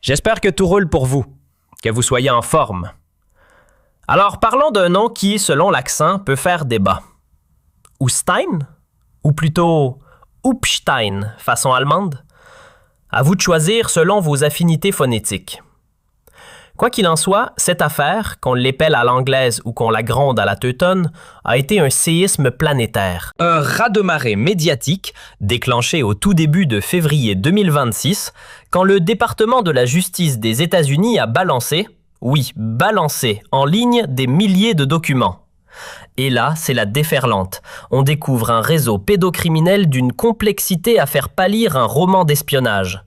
J'espère que tout roule pour vous, que vous soyez en forme. Alors parlons d'un nom qui, selon l'accent, peut faire débat. Ustein? Ou plutôt Upstein, façon allemande? À vous de choisir selon vos affinités phonétiques. Quoi qu'il en soit, cette affaire, qu'on l'épelle à l'anglaise ou qu'on la gronde à la teutonne, a été un séisme planétaire. Un raz-de-marée médiatique déclenché au tout début de février 2026, quand le département de la justice des États-Unis a balancé, oui, balancé en ligne des milliers de documents. Et là, c'est la déferlante. On découvre un réseau pédocriminel d'une complexité à faire pâlir un roman d'espionnage.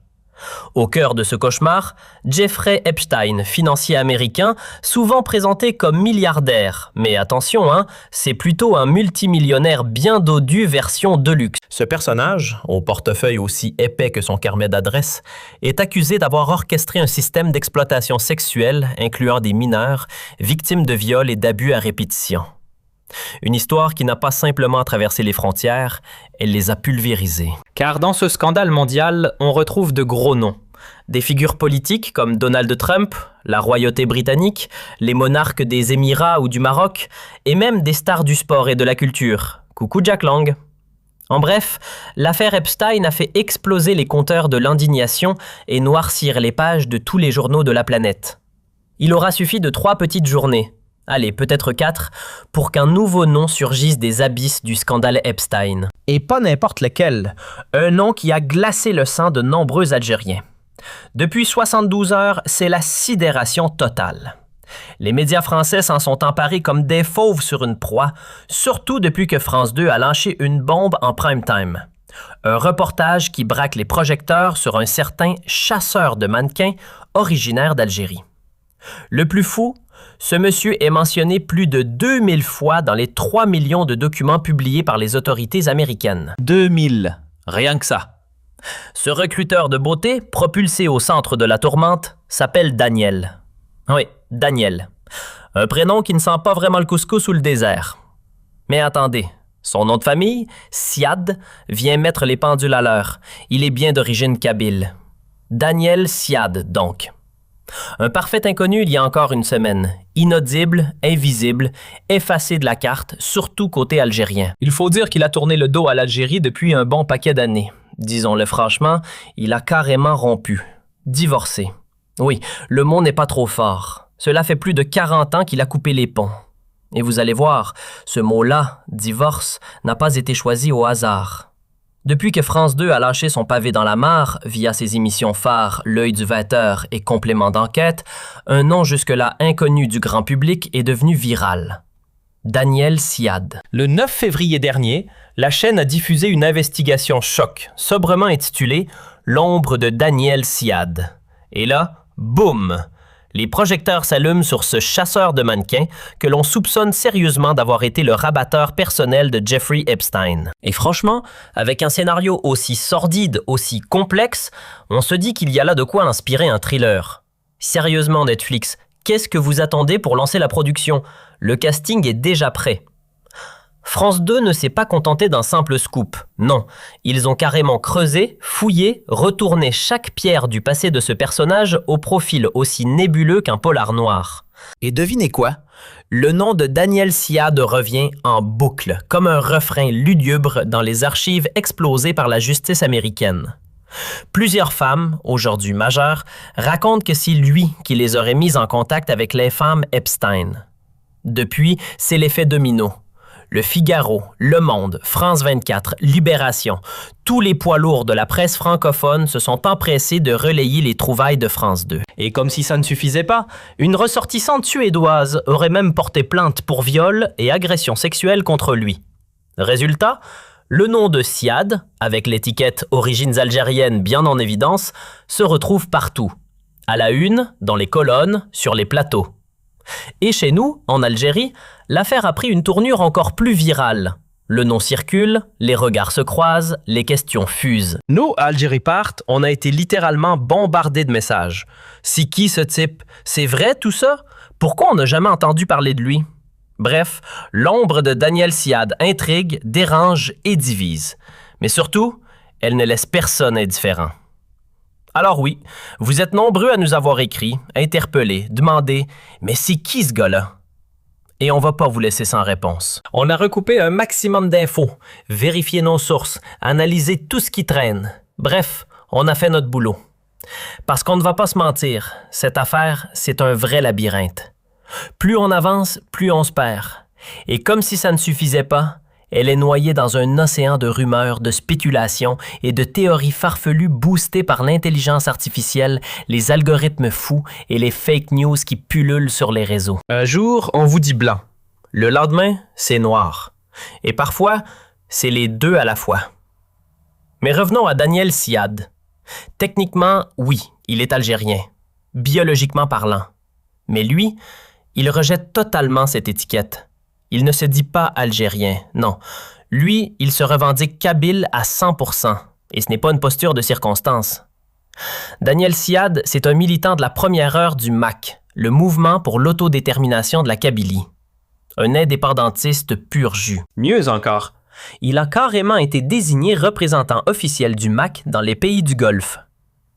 Au cœur de ce cauchemar, Jeffrey Epstein, financier américain, souvent présenté comme milliardaire. Mais attention, c'est plutôt un multimillionnaire bien dodu version deluxe. Ce personnage, au portefeuille aussi épais que son carnet d'adresses, est accusé d'avoir orchestré un système d'exploitation sexuelle incluant des mineurs, victimes de viols et d'abus à répétition. Une histoire qui n'a pas simplement traversé les frontières, elle les a pulvérisées. Car dans ce scandale mondial, on retrouve de gros noms. Des figures politiques comme Donald Trump, la royauté britannique, les monarques des Émirats ou du Maroc, et même des stars du sport et de la culture. Coucou Jack Lang. En bref, l'affaire Epstein a fait exploser les compteurs de l'indignation et noircir les pages de tous les journaux de la planète. Il aura suffi de 3 petites journées, allez, peut-être 4, pour qu'un nouveau nom surgisse des abysses du scandale Epstein. Et pas n'importe lequel, un nom qui a glacé le sang de nombreux Algériens. Depuis 72 heures, c'est la sidération totale. Les médias français s'en sont emparés comme des fauves sur une proie, surtout depuis que France 2 a lâché une bombe en prime time. Un reportage qui braque les projecteurs sur un certain chasseur de mannequins originaire d'Algérie. Le plus fou, ce monsieur est mentionné plus de 2000 fois dans les 3 millions de documents publiés par les autorités américaines. 2000, rien que ça. Ce recruteur de beauté, propulsé au centre de la tourmente, s'appelle Daniel. Oui, Daniel. Un prénom qui ne sent pas vraiment le couscous ou le désert. Mais attendez, son nom de famille, Siad, vient mettre les pendules à l'heure. Il est bien d'origine kabyle. Daniel Siad, donc. Un parfait inconnu il y a encore une semaine. Inaudible, invisible, effacé de la carte, surtout côté algérien. Il faut dire qu'il a tourné le dos à l'Algérie depuis un bon paquet d'années. Disons-le franchement, il a carrément rompu. Divorcé. Oui, le mot n'est pas trop fort. Cela fait plus de 40 ans qu'il a coupé les ponts. Et vous allez voir, ce mot-là, divorce, n'a pas été choisi au hasard. Depuis que France 2 a lâché son pavé dans la mare, via ses émissions phares L'œil du 20h et Complément d'enquête, un nom jusque-là inconnu du grand public est devenu viral. Daniel Siad. Le 9 février dernier, la chaîne a diffusé une investigation choc, sobrement intitulée « L'ombre de Daniel Siad ». Et là, boum! Les projecteurs s'allument sur ce chasseur de mannequins que l'on soupçonne sérieusement d'avoir été le rabatteur personnel de Jeffrey Epstein. Et franchement, avec un scénario aussi sordide, aussi complexe, on se dit qu'il y a là de quoi inspirer un thriller. Sérieusement Netflix, qu'est-ce que vous attendez pour lancer la production? Le casting est déjà prêt. France 2 ne s'est pas contenté d'un simple scoop. Non, ils ont carrément creusé, fouillé, retourné chaque pierre du passé de ce personnage au profil aussi nébuleux qu'un polar noir. Et devinez quoi? Le nom de Daniel Siad revient en boucle, comme un refrain lugubre dans les archives explosées par la justice américaine. Plusieurs femmes, aujourd'hui majeures, racontent que c'est lui qui les aurait mises en contact avec l'infâme Epstein. Depuis, c'est l'effet domino. Le Figaro, Le Monde, France 24, Libération, tous les poids lourds de la presse francophone se sont empressés de relayer les trouvailles de France 2. Et comme si ça ne suffisait pas, une ressortissante suédoise aurait même porté plainte pour viol et agression sexuelle contre lui. Résultat, le nom de Siad, avec l'étiquette « Origines algériennes » bien en évidence, se retrouve partout. À la une, dans les colonnes, sur les plateaux. Et chez nous, en Algérie, l'affaire a pris une tournure encore plus virale. Le nom circule, les regards se croisent, les questions fusent. Nous, à Algérie Part, on a été littéralement bombardés de messages. C'est qui ce type? C'est vrai tout ça? Pourquoi on n'a jamais entendu parler de lui? Bref, l'ombre de Daniel Siad intrigue, dérange et divise. Mais surtout, elle ne laisse personne indifférent. Alors oui, vous êtes nombreux à nous avoir écrit, interpellés, demandé « Mais c'est qui ce gars-là » Et on va pas vous laisser sans réponse. On a recoupé un maximum d'infos, vérifié nos sources, analysé tout ce qui traîne. Bref, on a fait notre boulot. Parce qu'on ne va pas se mentir, cette affaire, c'est un vrai labyrinthe. Plus on avance, plus on se perd. Et comme si ça ne suffisait pas, elle est noyée dans un océan de rumeurs, de spéculations et de théories farfelues boostées par l'intelligence artificielle, les algorithmes fous et les fake news qui pullulent sur les réseaux. Un jour, on vous dit blanc. Le lendemain, c'est noir. Et parfois, c'est les deux à la fois. Mais revenons à Daniel Siad. Techniquement, oui, il est algérien, biologiquement parlant. Mais lui, il rejette totalement cette étiquette. Il ne se dit pas algérien, non. Lui, il se revendique kabyle à 100%, et ce n'est pas une posture de circonstance. Daniel Siad, c'est un militant de la première heure du MAC, le mouvement pour l'autodétermination de la Kabylie. Un indépendantiste pur jus. Mieux encore, il a carrément été désigné représentant officiel du MAC dans les pays du Golfe.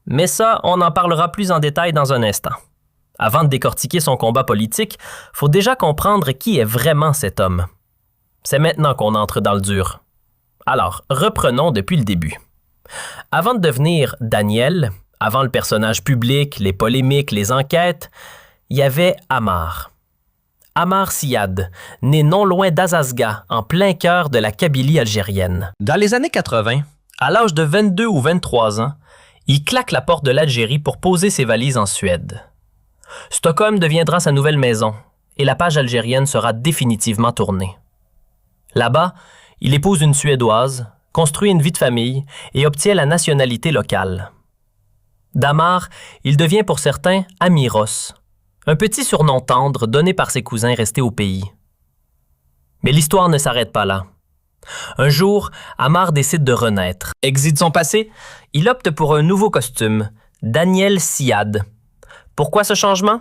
Mais ça, on en parlera plus en détail dans un instant. Avant de décortiquer son combat politique, faut déjà comprendre qui est vraiment cet homme. C'est maintenant qu'on entre dans le dur. Alors, reprenons depuis le début. Avant de devenir Daniel, avant le personnage public, les polémiques, les enquêtes, il y avait Ammar. Ammar Siad, né non loin d'Azazga, en plein cœur de la Kabylie algérienne. Dans les années 80, à l'âge de 22 ou 23 ans, il claque la porte de l'Algérie pour poser ses valises en Suède. Stockholm deviendra sa nouvelle maison et la page algérienne sera définitivement tournée. Là-bas, il épouse une Suédoise, construit une vie de famille et obtient la nationalité locale. D'Ammar, il devient pour certains Amiros, un petit surnom tendre donné par ses cousins restés au pays. Mais l'histoire ne s'arrête pas là. Un jour, Ammar décide de renaître. Exit son passé, il opte pour un nouveau costume, Daniel Siad. Pourquoi ce changement?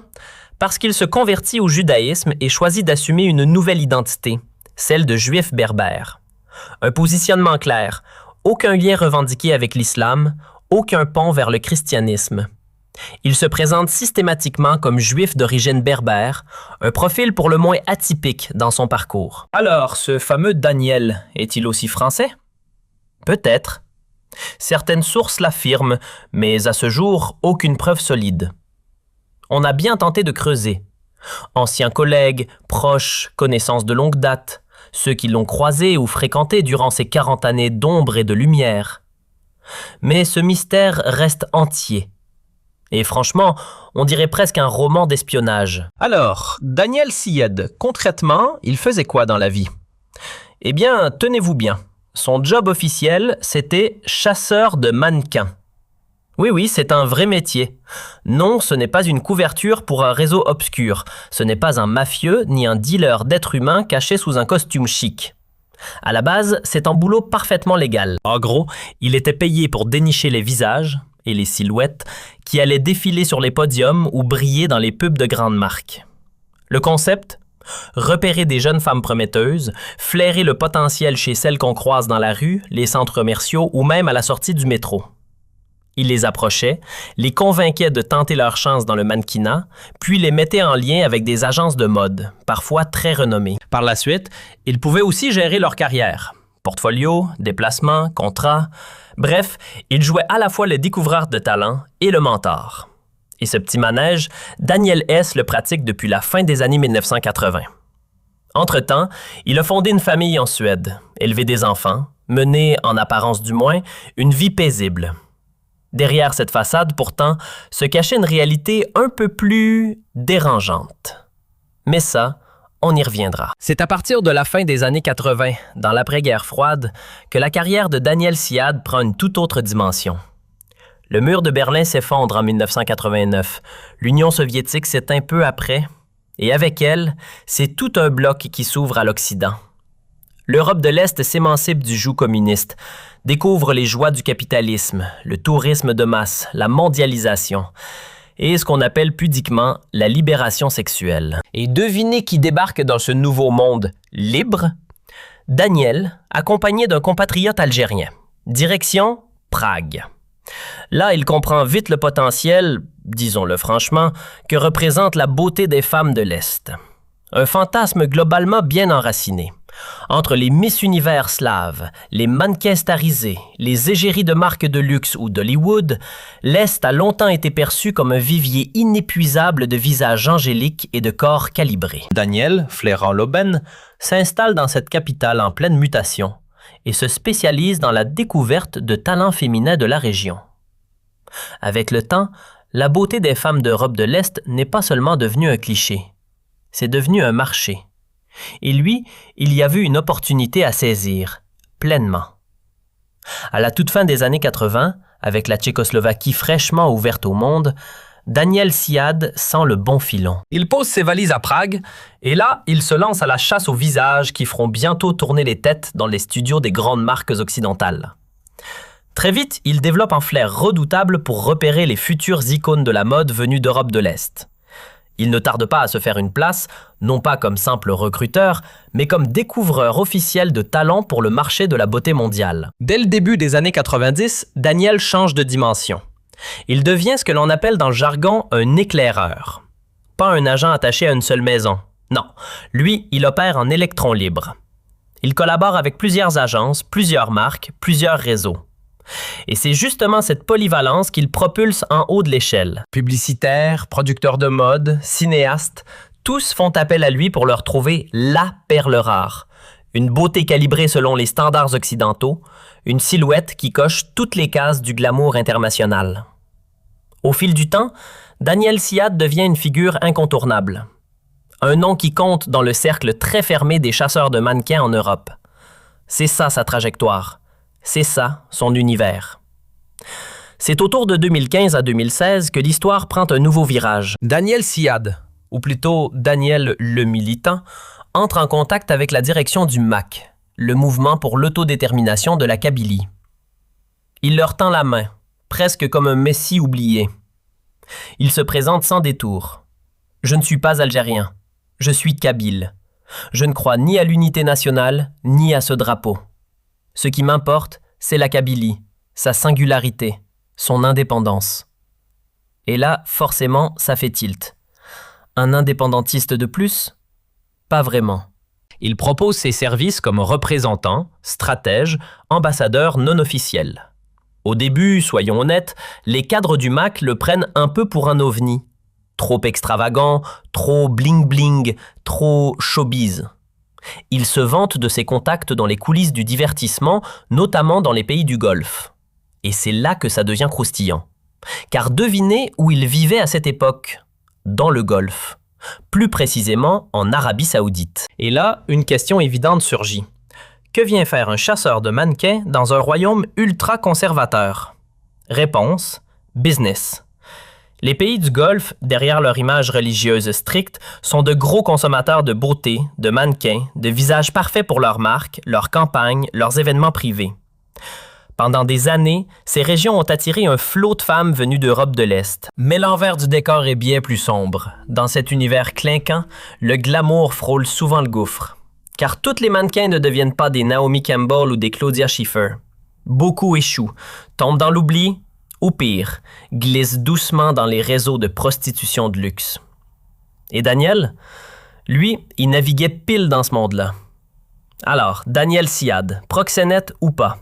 Parce qu'il se convertit au judaïsme et choisit d'assumer une nouvelle identité, celle de juif berbère. Un positionnement clair, aucun lien revendiqué avec l'islam, aucun pont vers le christianisme. Il se présente systématiquement comme juif d'origine berbère, un profil pour le moins atypique dans son parcours. Alors, ce fameux Daniel est-il aussi français? Peut-être. Certaines sources l'affirment, mais à ce jour, aucune preuve solide. On a bien tenté de creuser. Anciens collègues, proches, connaissances de longue date, ceux qui l'ont croisé ou fréquenté durant ces 40 années d'ombre et de lumière. Mais ce mystère reste entier. Et franchement, on dirait presque un roman d'espionnage. Alors, Daniel Siad, concrètement, il faisait quoi dans la vie? Eh bien, tenez-vous bien. Son job officiel, c'était chasseur de mannequins. Oui, c'est un vrai métier. Non, ce n'est pas une couverture pour un réseau obscur. Ce n'est pas un mafieux ni un dealer d'êtres humains caché sous un costume chic. À la base, c'est un boulot parfaitement légal. En gros, il était payé pour dénicher les visages et les silhouettes qui allaient défiler sur les podiums ou briller dans les pubs de grandes marques. Le concept? Repérer des jeunes femmes prometteuses, flairer le potentiel chez celles qu'on croise dans la rue, les centres commerciaux ou même à la sortie du métro. Il les approchait, les convainquait de tenter leur chance dans le mannequinat, puis les mettait en lien avec des agences de mode, parfois très renommées. Par la suite, ils pouvaient aussi gérer leur carrière. Portfolio, déplacements, contrats. Bref, ils jouaient à la fois le découvreur de talent et le mentor. Et ce petit manège, Daniel S. le pratique depuis la fin des années 1980. Entre-temps, il a fondé une famille en Suède, élevé des enfants, mené, en apparence du moins, une vie paisible. Derrière cette façade, pourtant, se cachait une réalité un peu plus dérangeante. Mais ça, on y reviendra. C'est à partir de la fin des années 80, dans l'après-guerre froide, que la carrière de Daniel Siad prend une toute autre dimension. Le mur de Berlin s'effondre en 1989, l'Union soviétique s'éteint peu après, et avec elle, c'est tout un bloc qui s'ouvre à l'Occident. L'Europe de l'Est s'émancipe du joug communiste, découvre les joies du capitalisme, le tourisme de masse, la mondialisation et ce qu'on appelle pudiquement la libération sexuelle. Et devinez qui débarque dans ce nouveau monde libre? Daniel, accompagné d'un compatriote algérien. Direction Prague. Là, il comprend vite le potentiel, disons-le franchement, que représente la beauté des femmes de l'Est. Un fantasme globalement bien enraciné. Entre les Miss Univers slaves, les mannequins starisés, les égéries de marques de luxe ou d'Hollywood, l'Est a longtemps été perçu comme un vivier inépuisable de visages angéliques et de corps calibrés. Daniel, flairant l'aubaine, s'installe dans cette capitale en pleine mutation et se spécialise dans la découverte de talents féminins de la région. Avec le temps, la beauté des femmes d'Europe de l'Est n'est pas seulement devenue un cliché, c'est devenu un marché. Et lui, il y a vu une opportunité à saisir, pleinement. À la toute fin des années 80, avec la Tchécoslovaquie fraîchement ouverte au monde, Daniel Siad sent le bon filon. Il pose ses valises à Prague, et là, il se lance à la chasse aux visages qui feront bientôt tourner les têtes dans les studios des grandes marques occidentales. Très vite, il développe un flair redoutable pour repérer les futures icônes de la mode venues d'Europe de l'Est. Il ne tarde pas à se faire une place, non pas comme simple recruteur, mais comme découvreur officiel de talents pour le marché de la beauté mondiale. Dès le début des années 90, Daniel change de dimension. Il devient ce que l'on appelle dans le jargon un éclaireur. Pas un agent attaché à une seule maison. Non, lui, il opère en électron libre. Il collabore avec plusieurs agences, plusieurs marques, plusieurs réseaux. Et c'est justement cette polyvalence qu'il propulse en haut de l'échelle. Publicitaires, producteurs de mode, cinéastes, tous font appel à lui pour leur trouver la perle rare. Une beauté calibrée selon les standards occidentaux, une silhouette qui coche toutes les cases du glamour international. Au fil du temps, Daniel Siad devient une figure incontournable. Un nom qui compte dans le cercle très fermé des chasseurs de mannequins en Europe. C'est ça sa trajectoire. C'est ça, son univers. C'est autour de 2015 à 2016 que l'histoire prend un nouveau virage. Daniel Siad, ou plutôt Daniel le militant, entre en contact avec la direction du MAC, le mouvement pour l'autodétermination de la Kabylie. Il leur tend la main, presque comme un messie oublié. Il se présente sans détour. « Je ne suis pas algérien, je suis kabyle. Je ne crois ni à l'unité nationale, ni à ce drapeau. Ce qui m'importe, c'est la Kabylie, sa singularité, son indépendance. » Et là, forcément, ça fait tilt. Un indépendantiste de plus? Pas vraiment. Il propose ses services comme représentant, stratège, ambassadeur non officiel. Au début, soyons honnêtes, les cadres du MAC le prennent un peu pour un ovni. Trop extravagant, trop bling-bling, trop showbiz. Il se vante de ses contacts dans les coulisses du divertissement, notamment dans les pays du Golfe. Et c'est là que ça devient croustillant. Car devinez où il vivait à cette époque? Dans le Golfe. Plus précisément en Arabie Saoudite. Et là, une question évidente surgit. Que vient faire un chasseur de mannequins dans un royaume ultra-conservateur? Réponse, business. Les pays du Golfe, derrière leur image religieuse stricte, sont de gros consommateurs de beauté, de mannequins, de visages parfaits pour leurs marques, leurs campagnes, leurs événements privés. Pendant des années, ces régions ont attiré un flot de femmes venues d'Europe de l'Est. Mais l'envers du décor est bien plus sombre. Dans cet univers clinquant, le glamour frôle souvent le gouffre. Car toutes les mannequins ne deviennent pas des Naomi Campbell ou des Claudia Schiffer. Beaucoup échouent, tombent dans l'oubli, ou pire, glissent doucement dans les réseaux de prostitution de luxe. Et Daniel? Lui, il naviguait pile dans ce monde-là. Alors, Daniel Siad, proxénète ou pas?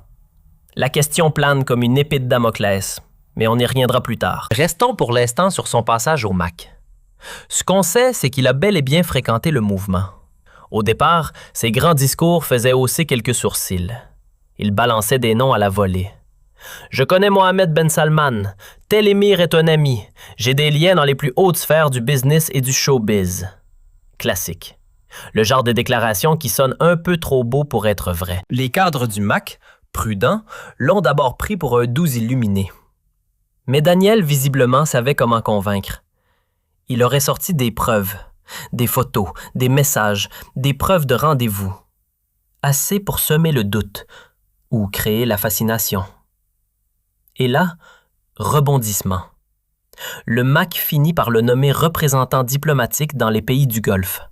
La question plane comme une épée de Damoclès, mais on y reviendra plus tard. Restons pour l'instant sur son passage au MAC. Ce qu'on sait, c'est qu'il a bel et bien fréquenté le mouvement. Au départ, ses grands discours faisaient hausser quelques sourcils. Il balançait des noms à la volée. « Je connais Mohamed Ben Salman. Tel émir est un ami. J'ai des liens dans les plus hautes sphères du business et du showbiz. » Classique. Le genre de déclaration qui sonne un peu trop beau pour être vrai. Les cadres du MAC, prudents, l'ont d'abord pris pour un doux illuminé. Mais Daniel, visiblement, savait comment convaincre. Il aurait sorti des preuves, des photos, des messages, des preuves de rendez-vous. Assez pour semer le doute ou créer la fascination. Et là, rebondissement. Le MAC finit par le nommer représentant diplomatique dans les pays du Golfe.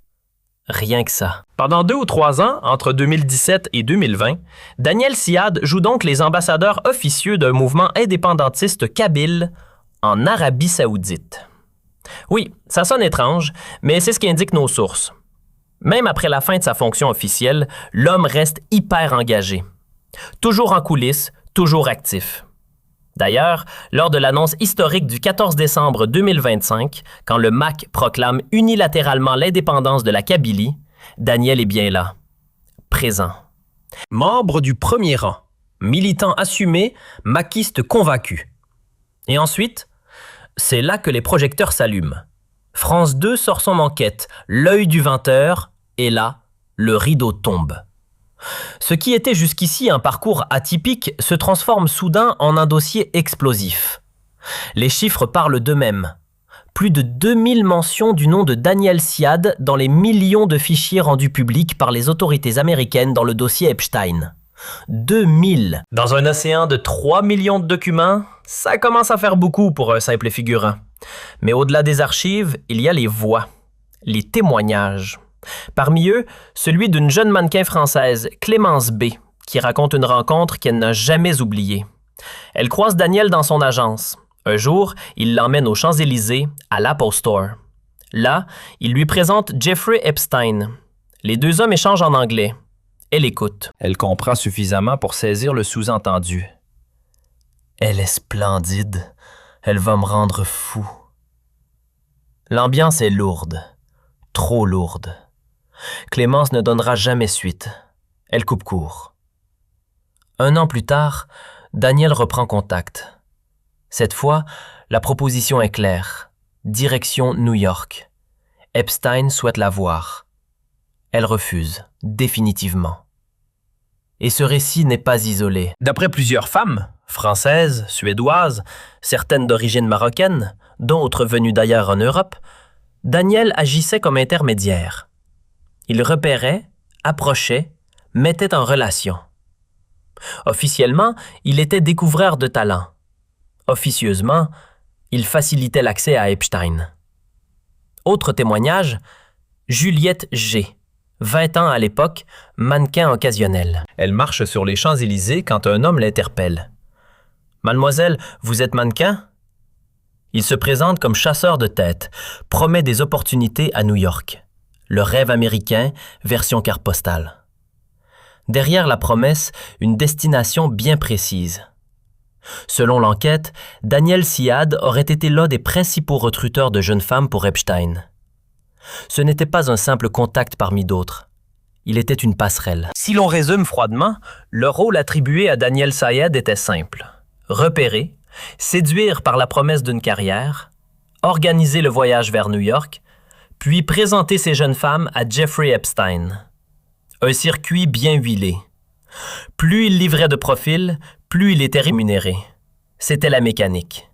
Rien que ça. Pendant 2 ou 3 ans, entre 2017 et 2020, Daniel Siad joue donc les ambassadeurs officieux d'un mouvement indépendantiste kabyle en Arabie Saoudite. Oui, ça sonne étrange, mais c'est ce qu'indiquent nos sources. Même après la fin de sa fonction officielle, l'homme reste hyper engagé. Toujours en coulisses, toujours actif. D'ailleurs, lors de l'annonce historique du 14 décembre 2025, quand le MAC proclame unilatéralement l'indépendance de la Kabylie, Daniel est bien là, présent. Membre du premier rang, militant assumé, maquiste convaincu. Et ensuite, c'est là que les projecteurs s'allument. France 2 sort son enquête, l'œil du 20h, et là, le rideau tombe. Ce qui était jusqu'ici un parcours atypique se transforme soudain en un dossier explosif. Les chiffres parlent d'eux-mêmes. Plus de 2000 mentions du nom de Daniel Siad dans les millions de fichiers rendus publics par les autorités américaines dans le dossier Epstein. 2000! Dans un océan de 3 millions de documents, ça commence à faire beaucoup pour un simple figurant. Mais au-delà des archives, il y a les voix, les témoignages. Parmi eux, celui d'une jeune mannequin française, Clémence B., qui raconte une rencontre qu'elle n'a jamais oubliée. Elle croise Daniel dans son agence. Un jour, il l'emmène aux Champs-Élysées, à l'Apple Store. Là, il lui présente Jeffrey Epstein. Les deux hommes échangent en anglais. Elle écoute. Elle comprend suffisamment pour saisir le sous-entendu. Elle est splendide. Elle va me rendre fou. L'ambiance est lourde. Trop lourde. Clémence ne donnera jamais suite. Elle coupe court. 1 an plus tard, Daniel reprend contact. Cette fois, la proposition est claire. Direction New York. Epstein souhaite la voir. Elle refuse, définitivement. Et ce récit n'est pas isolé. D'après plusieurs femmes, françaises, suédoises, certaines d'origine marocaine, d'autres venues d'ailleurs en Europe, Daniel agissait comme intermédiaire. Il repérait, approchait, mettait en relation. Officiellement, il était découvreur de talent. Officieusement, il facilitait l'accès à Epstein. Autre témoignage, Juliette G., 20 ans à l'époque, mannequin occasionnel. Elle marche sur les Champs-Élysées quand un homme l'interpelle. « Mademoiselle, vous êtes mannequin ?» Il se présente comme chasseur de tête, promet des opportunités à New York. Le rêve américain, version carte postale. Derrière la promesse, une destination bien précise. Selon l'enquête, Daniel Siad aurait été l'un des principaux recruteurs de jeunes femmes pour Epstein. Ce n'était pas un simple contact parmi d'autres. Il était une passerelle. Si l'on résume froidement, le rôle attribué à Daniel Siad était simple. Repérer, séduire par la promesse d'une carrière, organiser le voyage vers New York, puis présenter ces jeunes femmes à Jeffrey Epstein. Un circuit bien huilé. Plus il livrait de profils, plus il était rémunéré. C'était la mécanique.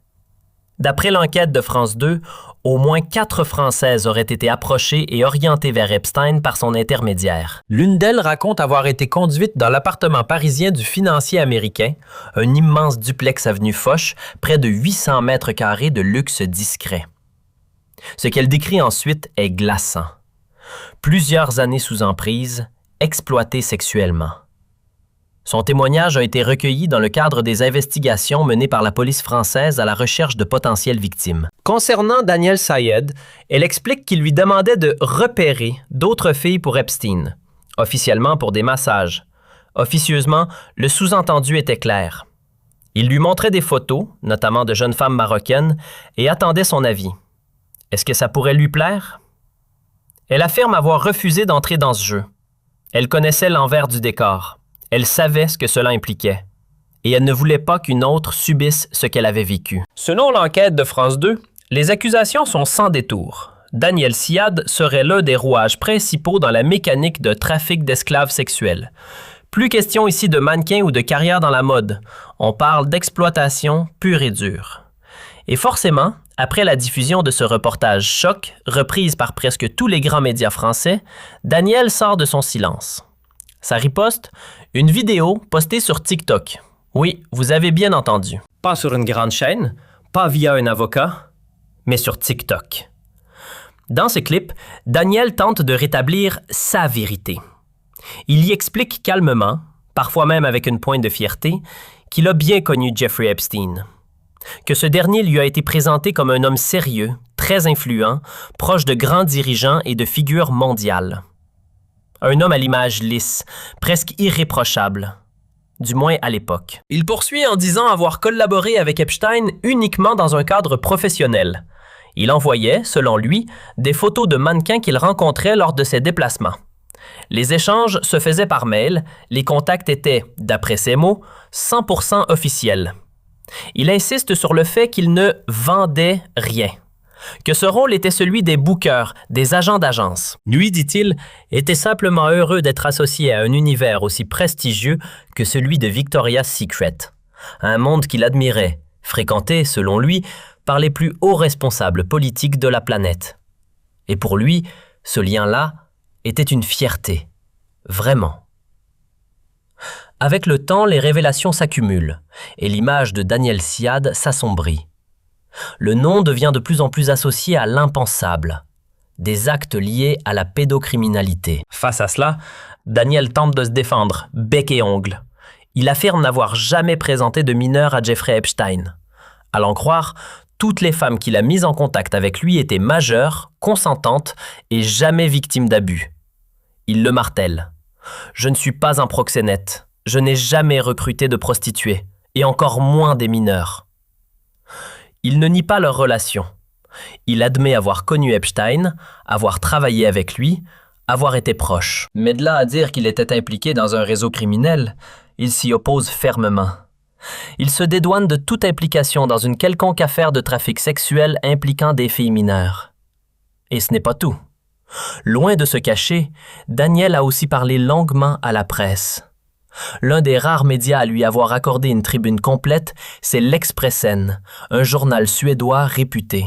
D'après l'enquête de France 2, au moins 4 Françaises auraient été approchées et orientées vers Epstein par son intermédiaire. L'une d'elles raconte avoir été conduite dans l'appartement parisien du financier américain, un immense duplex avenue Foch, près de 800 mètres carrés de luxe discret. Ce qu'elle décrit ensuite est glaçant. Plusieurs années sous emprise, exploitée sexuellement. Son témoignage a été recueilli dans le cadre des investigations menées par la police française à la recherche de potentielles victimes. Concernant Daniel Siad, elle explique qu'il lui demandait de repérer d'autres filles pour Epstein, officiellement pour des massages. Officieusement, le sous-entendu était clair. Il lui montrait des photos, notamment de jeunes femmes marocaines, et attendait son avis. Est-ce que ça pourrait lui plaire? Elle affirme avoir refusé d'entrer dans ce jeu. Elle connaissait l'envers du décor. Elle savait ce que cela impliquait. Et elle ne voulait pas qu'une autre subisse ce qu'elle avait vécu. Selon l'enquête de France 2, les accusations sont sans détour. Daniel Siad serait l'un des rouages principaux dans la mécanique de trafic d'esclaves sexuels. Plus question ici de mannequin ou de carrière dans la mode. On parle d'exploitation pure et dure. Et forcément, après la diffusion de ce reportage choc, reprise par presque tous les grands médias français, Daniel sort de son silence. Sa riposte, une vidéo postée sur TikTok. Oui, vous avez bien entendu. Pas sur une grande chaîne, pas via un avocat, mais sur TikTok. Dans ce clip, Daniel tente de rétablir sa vérité. Il y explique calmement, parfois même avec une pointe de fierté, qu'il a bien connu Jeffrey Epstein, que ce dernier lui a été présenté comme un homme sérieux, très influent, proche de grands dirigeants et de figures mondiales. Un homme à l'image lisse, presque irréprochable, du moins à l'époque. Il poursuit en disant avoir collaboré avec Epstein uniquement dans un cadre professionnel. Il envoyait, selon lui, des photos de mannequins qu'il rencontrait lors de ses déplacements. Les échanges se faisaient par mail, les contacts étaient, d'après ses mots, 100% officiels. Il insiste sur le fait qu'il ne vendait rien, que ce rôle était celui des bookers, des agents d'agence. Lui, dit-il, était simplement heureux d'être associé à un univers aussi prestigieux que celui de Victoria's Secret, un monde qu'il admirait, fréquenté, selon lui, par les plus hauts responsables politiques de la planète. Et pour lui, ce lien-là était une fierté, vraiment. Avec le temps, les révélations s'accumulent et l'image de Daniel Siad s'assombrit. Le nom devient de plus en plus associé à l'impensable, des actes liés à la pédocriminalité. Face à cela, Daniel tente de se défendre, bec et ongles. Il affirme n'avoir jamais présenté de mineur à Jeffrey Epstein. À l'en croire, toutes les femmes qu'il a mises en contact avec lui étaient majeures, consentantes et jamais victimes d'abus. Il le martèle. « Je ne suis pas un proxénète. Je n'ai jamais recruté de prostituées, et encore moins des mineurs. » Il ne nie pas leur relation. Il admet avoir connu Epstein, avoir travaillé avec lui, avoir été proche. Mais de là à dire qu'il était impliqué dans un réseau criminel, il s'y oppose fermement. Il se dédouane de toute implication dans une quelconque affaire de trafic sexuel impliquant des filles mineures. Et ce n'est pas tout. Loin de se cacher, Daniel a aussi parlé longuement à la presse. L'un des rares médias à lui avoir accordé une tribune complète, c'est l'Expressen, un journal suédois réputé.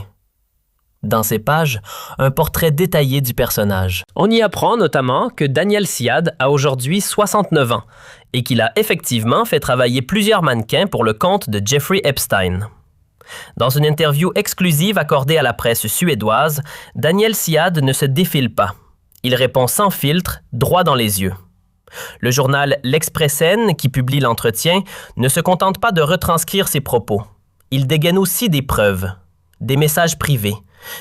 Dans ses pages, un portrait détaillé du personnage. On y apprend notamment que Daniel Siad a aujourd'hui 69 ans et qu'il a effectivement fait travailler plusieurs mannequins pour le compte de Jeffrey Epstein. Dans une interview exclusive accordée à la presse suédoise, Daniel Siad ne se défile pas. Il répond sans filtre, droit dans les yeux. Le journal L'Expressen, qui publie l'entretien, ne se contente pas de retranscrire ses propos. Il dégaine aussi des preuves, des messages privés,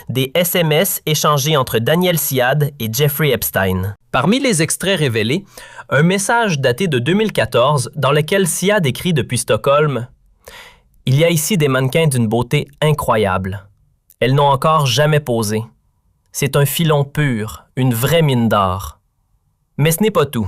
des SMS échangés entre Daniel Siad et Jeffrey Epstein. Parmi les extraits révélés, un message daté de 2014 dans lequel Siad écrit depuis Stockholm « Il y a ici des mannequins d'une beauté incroyable. Elles n'ont encore jamais posé. C'est un filon pur, une vraie mine d'or. » Mais ce n'est pas tout.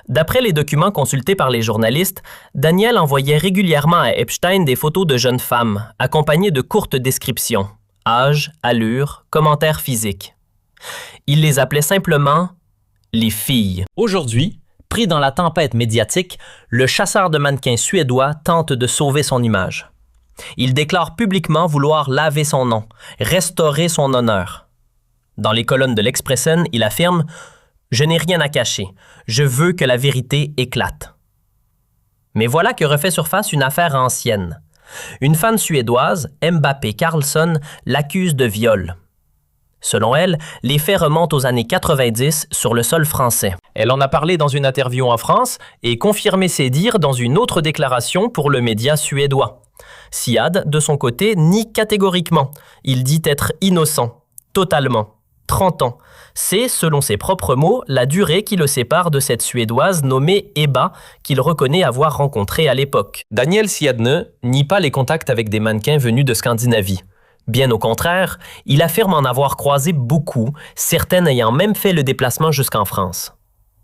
D'après les documents consultés par les journalistes, Daniel envoyait régulièrement à Epstein des photos de jeunes femmes, accompagnées de courtes descriptions, âge, allure, commentaires physiques. Il les appelait simplement « les filles ». Aujourd'hui, pris dans la tempête médiatique, le chasseur de mannequins suédois tente de sauver son image. Il déclare publiquement vouloir laver son nom, restaurer son honneur. Dans les colonnes de l'Expressen, il affirme « Je n'ai rien à cacher. Je veux que la vérité éclate. » Mais voilà que refait surface une affaire ancienne. Une fan suédoise, Mbappé Karlsson, l'accuse de viol. Selon elle, les faits remontent aux années 90 sur le sol français. Elle en a parlé dans une interview en France et confirmé ses dires dans une autre déclaration pour le média suédois. Siad, de son côté, nie catégoriquement. Il dit être innocent, totalement. 30 ans. C'est, selon ses propres mots, la durée qui le sépare de cette Suédoise nommée Eba, qu'il reconnaît avoir rencontrée à l'époque. Daniel Siad nie pas les contacts avec des mannequins venus de Scandinavie. Bien au contraire, il affirme en avoir croisé beaucoup, certaines ayant même fait le déplacement jusqu'en France.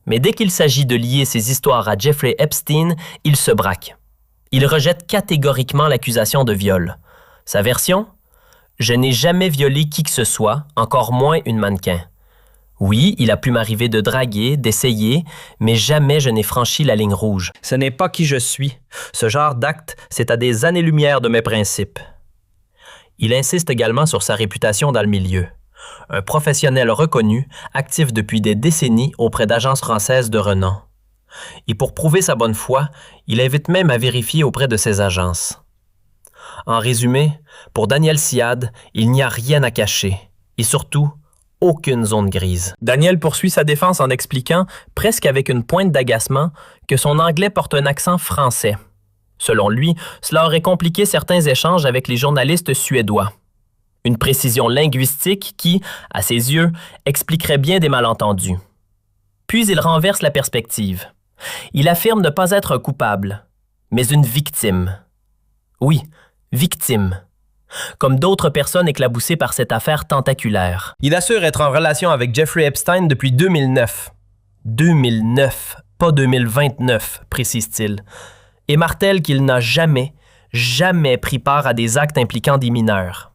Mais dès qu'il s'agit de lier ses histoires à Jeffrey Epstein, il se braque. Il rejette catégoriquement l'accusation de viol. Sa version ? Je n'ai jamais violé qui que ce soit, encore moins une mannequin. Oui, il a pu m'arriver de draguer, d'essayer, mais jamais je n'ai franchi la ligne rouge. Ce n'est pas qui je suis. Ce genre d'acte, c'est à des années-lumière de mes principes. Il insiste également sur sa réputation dans le milieu. Un professionnel reconnu, actif depuis des décennies auprès d'agences françaises de renom. Et pour prouver sa bonne foi, il invite même à vérifier auprès de ces agences. En résumé, pour Daniel Siad, il n'y a rien à cacher. Et surtout, aucune zone grise. Daniel poursuit sa défense en expliquant, presque avec une pointe d'agacement, que son anglais porte un accent français. Selon lui, cela aurait compliqué certains échanges avec les journalistes suédois. Une précision linguistique qui, à ses yeux, expliquerait bien des malentendus. Puis il renverse la perspective. Il affirme ne pas être un coupable, mais une victime. Oui, victime. Comme d'autres personnes éclaboussées par cette affaire tentaculaire. Il assure être en relation avec Jeffrey Epstein depuis 2009. 2009, pas 2029, précise-t-il. Et martèle qu'il n'a jamais pris part à des actes impliquant des mineurs.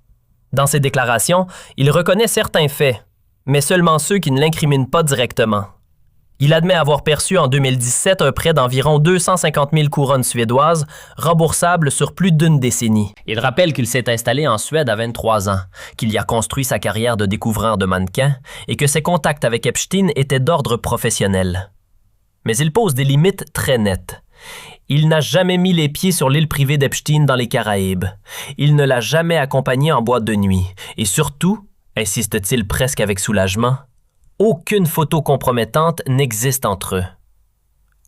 Dans ses déclarations, il reconnaît certains faits, mais seulement ceux qui ne l'incriminent pas directement. Il admet avoir perçu en 2017 un prêt d'environ 250 000 couronnes suédoises, remboursables sur plus d'une décennie. Il rappelle qu'il s'est installé en Suède à 23 ans, qu'il y a construit sa carrière de découvreur de mannequins et que ses contacts avec Epstein étaient d'ordre professionnel. Mais il pose des limites très nettes. Il n'a jamais mis les pieds sur l'île privée d'Epstein dans les Caraïbes. Il ne l'a jamais accompagné en boîte de nuit. Et surtout, insiste-t-il presque avec soulagement, aucune photo compromettante n'existe entre eux.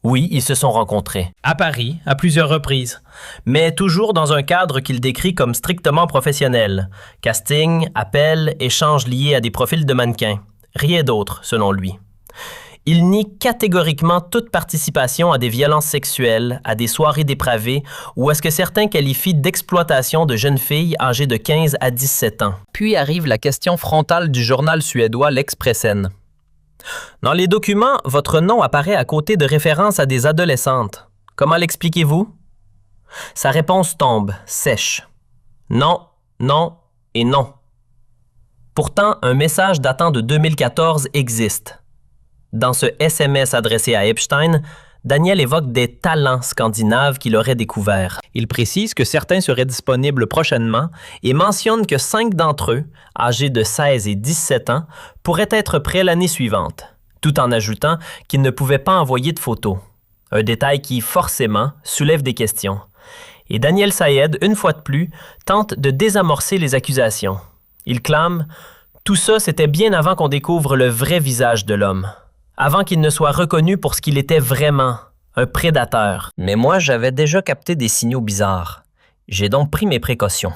Oui, ils se sont rencontrés. À Paris, à plusieurs reprises. Mais toujours dans un cadre qu'il décrit comme strictement professionnel. Casting, appel, échanges liés à des profils de mannequins. Rien d'autre, selon lui. Il nie catégoriquement toute participation à des violences sexuelles, à des soirées dépravées ou à ce que certains qualifient d'exploitation de jeunes filles âgées de 15 à 17 ans. Puis arrive la question frontale du journal suédois L'Expressen. Dans les documents, votre nom apparaît à côté de références à des adolescentes. Comment l'expliquez-vous? Sa réponse tombe, sèche. Non, non et non. Pourtant, un message datant de 2014 existe. Dans ce SMS adressé à Epstein, Daniel évoque des talents scandinaves qu'il aurait découverts. Il précise que certains seraient disponibles prochainement et mentionne que 5 d'entre eux, âgés de 16 et 17 ans, pourraient être prêts l'année suivante, tout en ajoutant qu'ils ne pouvaient pas envoyer de photos. Un détail qui, forcément, soulève des questions. Et Daniel Sayed, une fois de plus, tente de désamorcer les accusations. Il clame « Tout ça, c'était bien avant qu'on découvre le vrai visage de l'homme. » Avant qu'il ne soit reconnu pour ce qu'il était vraiment, un prédateur. Mais moi, j'avais déjà capté des signaux bizarres. J'ai donc pris mes précautions.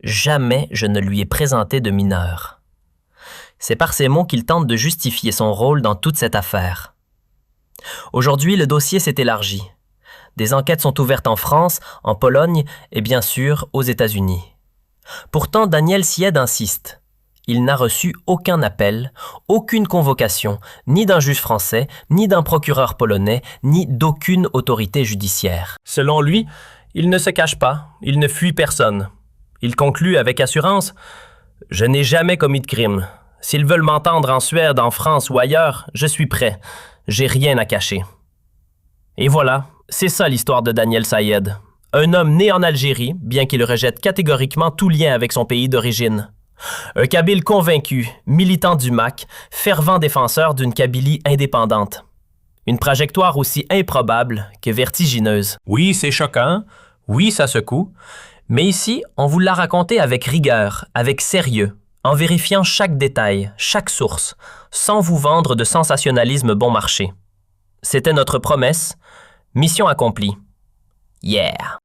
Jamais je ne lui ai présenté de mineur. C'est par ces mots qu'il tente de justifier son rôle dans toute cette affaire. Aujourd'hui, le dossier s'est élargi. Des enquêtes sont ouvertes en France, en Pologne et bien sûr aux États-Unis. Pourtant, Daniel Sayed insiste. Il n'a reçu aucun appel, aucune convocation, ni d'un juge français, ni d'un procureur polonais, ni d'aucune autorité judiciaire. Selon lui, il ne se cache pas, il ne fuit personne. Il conclut avec assurance « Je n'ai jamais commis de crime. S'ils veulent m'entendre en Suède, en France ou ailleurs, je suis prêt. J'ai rien à cacher. » Et voilà, c'est ça l'histoire de Daniel Sayed. Un homme né en Algérie, bien qu'il rejette catégoriquement tout lien avec son pays d'origine. Un Kabyle convaincu, militant du MAC, fervent défenseur d'une Kabylie indépendante. Une trajectoire aussi improbable que vertigineuse. Oui, c'est choquant. Oui, ça secoue. Mais ici, on vous l'a raconté avec rigueur, avec sérieux, en vérifiant chaque détail, chaque source, sans vous vendre de sensationnalisme bon marché. C'était notre promesse. Mission accomplie. Yeah!